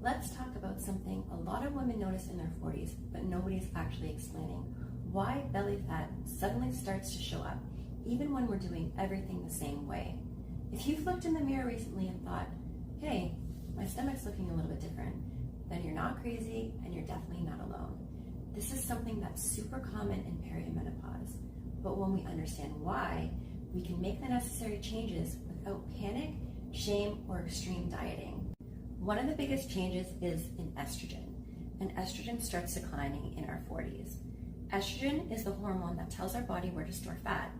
Let's talk about something a lot of women notice in their 40s, but nobody's actually explaining. Why belly fat suddenly starts to show up, even when we're doing everything the same way. If you've looked in the mirror recently and thought, hey, my stomach's looking a little bit different, then you're not crazy and you're definitely not alone. This is something that's super common in perimenopause, but when we understand why, we can make the necessary changes without panic, shame, or extreme dieting. One of the biggest changes is in estrogen, and estrogen starts declining in our 40s. Estrogen is the hormone that tells our body where to store fat.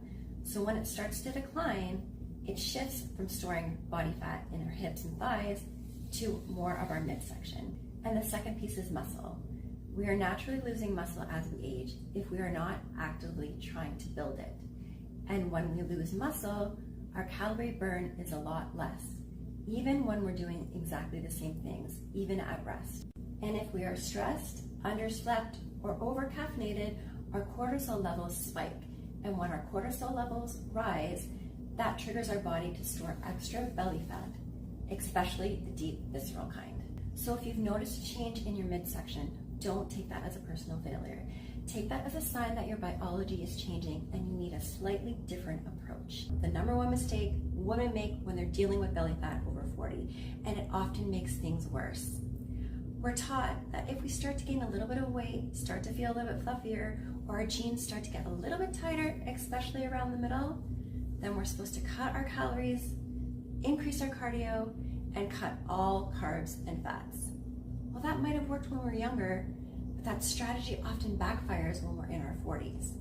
So when it starts to decline, it shifts from storing body fat in our hips and thighs to more of our midsection. And the second piece is muscle. We are naturally losing muscle as we age if we are not actively trying to build it. And when we lose muscle, our calorie burn is a lot less, even when we're doing exactly the same things, even at rest. And if we are stressed, underslept, or over-caffeinated, our cortisol levels spike. And when our cortisol levels rise, that triggers our body to store extra belly fat, especially the deep visceral kind. So if you've noticed a change in your midsection, don't take that as a personal failure. Take that as a sign that your biology is changing and you need a slightly different approach. The number one mistake women make when they're dealing with belly fat over 40, and it often makes things worse. We're taught that if we start to gain a little bit of weight, start to feel a little bit fluffier, or our jeans start to get a little bit tighter, especially around the middle, then we're supposed to cut our calories, increase our cardio, and cut all carbs and fats. Well, that might have worked when we were younger, but that strategy often backfires when we're in our 40s.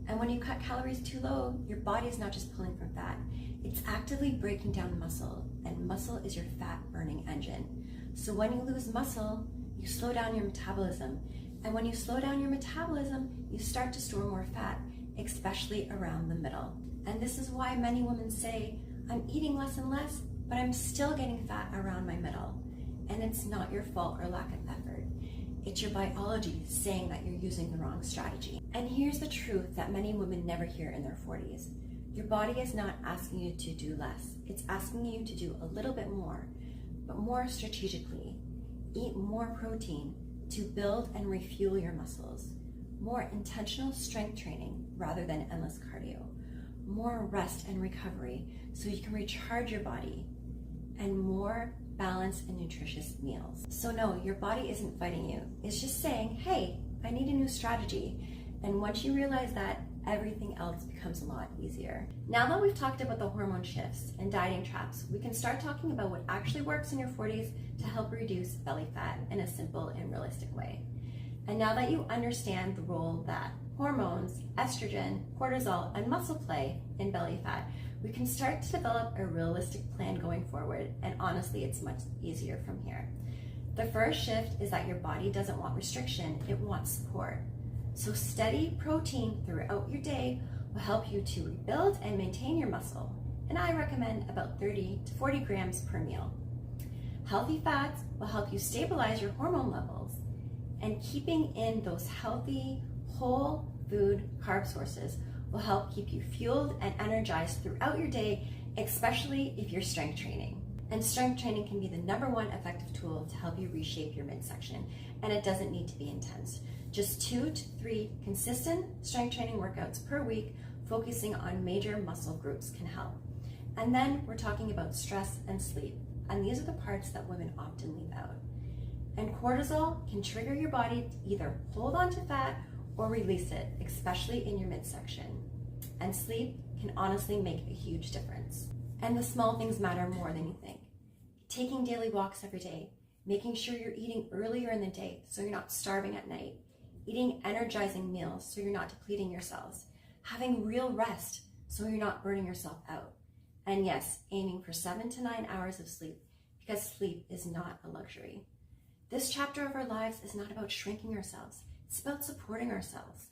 And when you cut calories too low, your body is not just pulling from fat, it's actively breaking down muscle, and muscle is your fat burning engine. So when you lose muscle, you slow down your metabolism. And when you slow down your metabolism, you start to store more fat, especially around the middle. And this is why many women say, I'm eating less and less, but I'm still getting fat around my middle. And it's not your fault or lack of effort. It's your biology saying that you're using the wrong strategy. And here's the truth that many women never hear in their 40s. Your body is not asking you to do less. It's asking you to do a little bit more, but more strategically. Eat more protein to build and refuel your muscles. More intentional strength training rather than endless cardio. More rest and recovery so you can recharge your body. And more balanced and nutritious meals. So no, your body isn't fighting you. It's just saying, hey, I need a new strategy. And once you realize that, everything else becomes a lot easier. Now that we've talked about the hormone shifts and dieting traps, we can start talking about what actually works in your 40s to help reduce belly fat in a simple and realistic way. And now that you understand the role that hormones, estrogen, cortisol, and muscle play in belly fat, we can start to develop a realistic plan going forward, and honestly, it's much easier from here. The first shift is that your body doesn't want restriction, it wants support. So steady protein throughout your day will help you to rebuild and maintain your muscle, and I recommend about 30 to 40 grams per meal. Healthy fats will help you stabilize your hormone levels, and keeping in those healthy, whole food carb sources will help keep you fueled and energized throughout your day, especially if you're strength training. And strength training can be the number one effective tool to help you reshape your midsection, and it doesn't need to be intense. Just 2 to 3 consistent strength training workouts per week, focusing on major muscle groups can help. And then we're talking about stress and sleep, and these are the parts that women often leave out. And cortisol can trigger your body to either hold on to fat or release it, especially in your midsection. And sleep can honestly make a huge difference. And the small things matter more than you think. Taking daily walks every day, making sure you're eating earlier in the day so you're not starving at night, eating energizing meals so you're not depleting your cells, having real rest so you're not burning yourself out. And yes, aiming for 7 to 9 hours of sleep, because sleep is not a luxury. This chapter of our lives is not about shrinking ourselves, it's about supporting ourselves.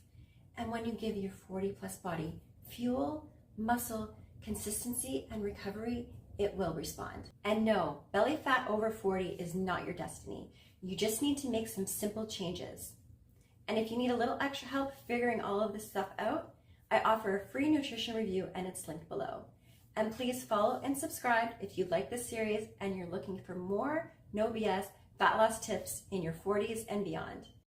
And when you give your 40+ body fuel, muscle, consistency, and recovery, it will respond. And no, belly fat over 40 is not your destiny. You just need to make some simple changes. And if you need a little extra help figuring all of this stuff out, I offer a free nutrition review and it's linked below. And please follow and subscribe if you like this series and you're looking for more no BS fat loss tips in your 40s and beyond.